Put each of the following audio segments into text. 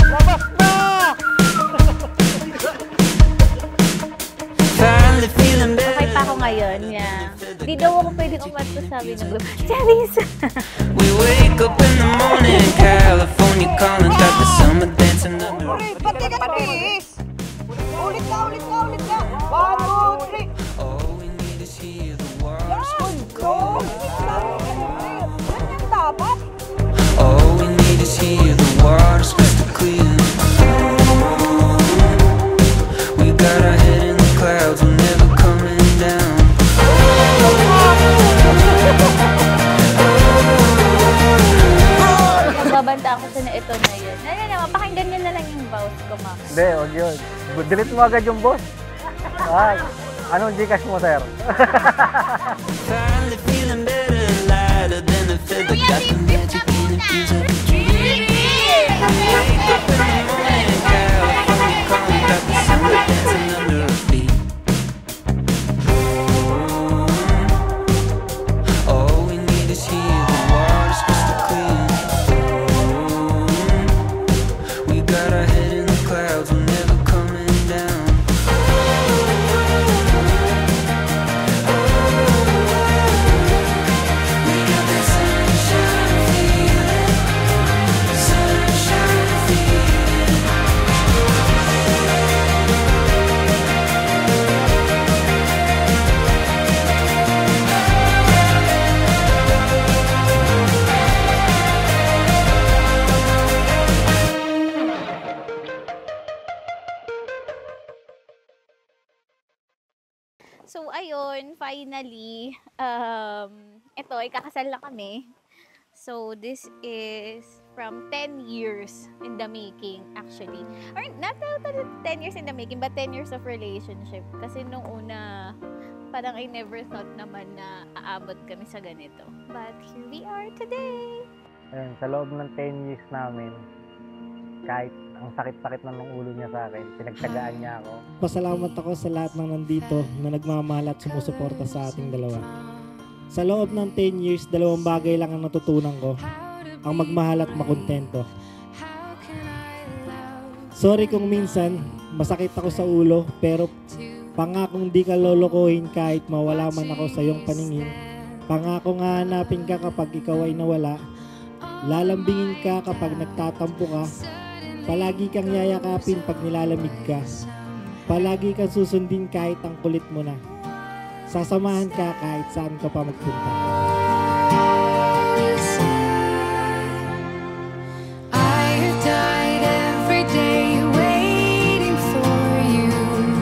Labas na! Okay pa ako ngayon, yeah. Di daw ako pwede umato, sabi ng group. Charis! We wake up in the morning, California calling, got the summer dancing under. Ulit, ba't di ka nabihis? Ulit na! 1, 2, 3! All we need is hear the words. Ganyan dapat. All we need is hear the words crystal clear. We got our head in the clouds, we're never coming down. Nagbabanta ako sa na ito na yun. Ano naman, pakinggan nyo na lang yung vows ko, ma'am. Hindi, huwag yun. Delete mo agad yung boss. Anong Gcash mo, sir? Finally feeling better, lighter than a feather. Got the magic in the fuse of a dream. Wake up in the morning, California calling, got the summer dancing under our feet. All we need is hear the words crystal clear. We got our head in the clouds, we're never coming down. We got that sunshine feeling, sunshine feeling. So, ayun, finally, ito, ikakasal na kami. So, this is from 10 years in the making, actually. Or, not 10 years in the making, but 10 years of relationship. Kasi nung una, parang I never thought naman na aabot kami sa ganito. But, here we are today! Ayun, sa loob ng 10 years namin, kahit ang sakit-sakit na ng ulo niya sa akin, pinagtagaan niya ako. Pasalamat ako sa lahat ng nandito na nagmamahal at sumusuporta sa ating dalawa. Sa loob ng 10 years, 2 bagay lang ang natutunan ko. Ang magmahal at makontento. Sorry kung minsan, masakit ako sa ulo, pero pangakong di ka lolokohin kahit mawala man ako sa iyong paningin. Pangako nga hanapin ka kapag ikaw ay nawala. Lalambingin ka kapag nagtatampo ka. Palagi kang yayakapin pag nilalamig ka. Palagi kang susundin kahit ang kulit mo na. Sasamahan ka kahit saan ka pa magpunta. I have died every day waiting for you.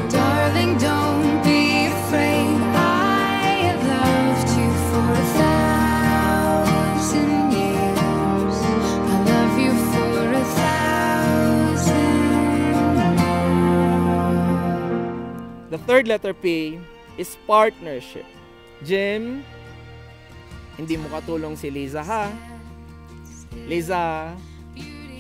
Darling, don't be afraid. I have loved you for 1,000 years. I love you for 1,000 more. The third letter P is partnership. Jim, hindi mo katulong si Liza, ha? Liza,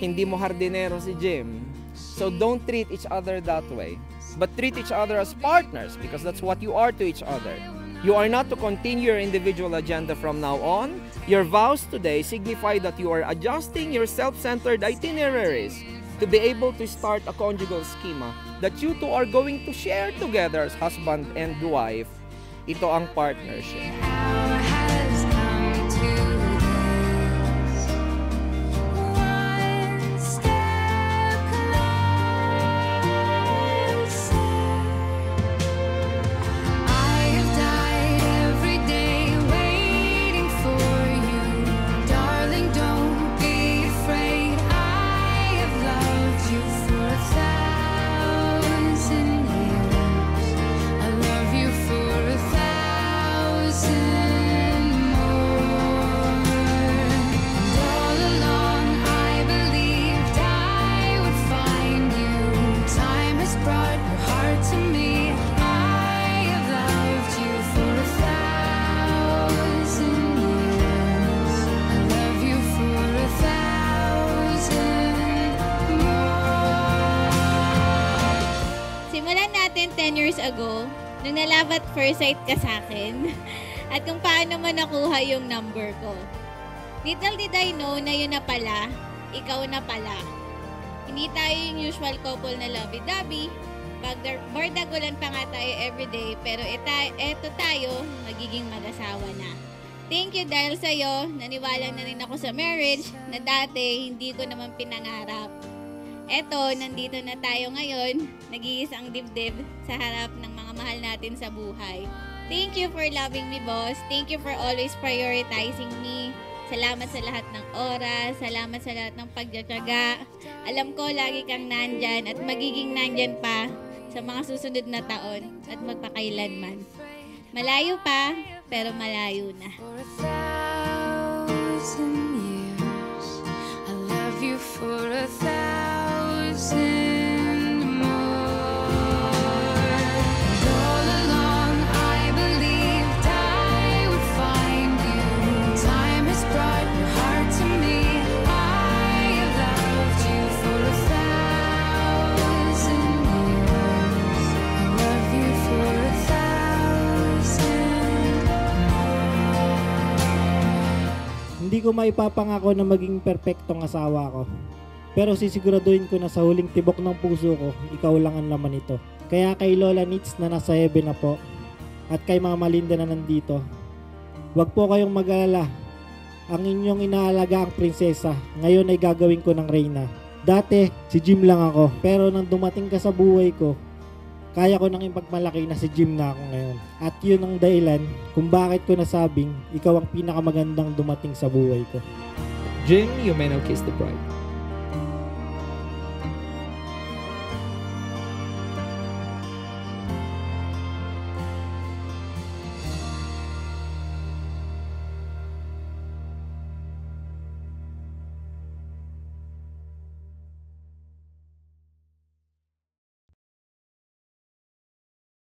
hindi mo hardinero si Jim. So don't treat each other that way. But treat each other as partners because that's what you are to each other. You are not to continue your individual agenda from now on. Your vows today signify that you are adjusting your self-centered itineraries to be able to start a conjugal schema that you two are going to share together as husband and wife. Ito ang partnership. Hour has come to this. One step closer. I have died every day waiting for you. Darling, don't be afraid. I have loved you for 1,000 years. I love you for 1,000 more. And all along I believed I would find you. Time has brought your heart to me. I have loved you for 1,000 years. I love you for 1,000 more. Simulan natin 10 years ago, nung na-love at first sight ka sa akin. At kung paano mo nakuha yung number ko. Little did I know na yun na pala, ikaw na pala. Hindi tayo yung usual couple na lovey-dovey. Bardagulan pa nga tayo everyday, pero eto tayo, magiging mag-asawa na. Thank you dahil sa'yo, naniwala na rin ako sa marriage na dati hindi ko naman pinangarap. Eto, nandito na tayo ngayon, nag-iisang dibdib sa harap ng mga mahal natin sa buhay. Thank you for loving me, boss. Thank you for always prioritizing me. Salamat sa lahat ng oras, salamat sa lahat ng pagtsatsaga. Alam ko lagi kang nandyan at magiging nandyan pa sa mga susunod na taon at magpakailanman. Malayo pa, pero malayo na. For 1,000 years, I love you for 1,000 more. And all along I believed I would find you. Time has brought your heart to me. I have loved you for 1,000 years. I love you for 1,000 Hindi ko maipapangako na maging perpektong asawa ko. Pero sisiguraduhin ko na sa huling tibok ng puso ko, ikaw lang ang laman nito. Kaya kay Lola Nits na nasa heaven na po, at kay Mama Linda na nandito, huwag po kayong mag-alala. Ang inyong inaalaga ang prinsesa, ngayon ay gagawin ko ng reyna. Dati, si Jim lang ako, pero nang dumating ka sa buhay ko, kaya ko nang ipagmalaki na si Jim na ako ngayon. At yun ang dahilan kung bakit ko nasabing ikaw ang pinakamagandang dumating sa buhay ko. Jim, you may now kiss the bride.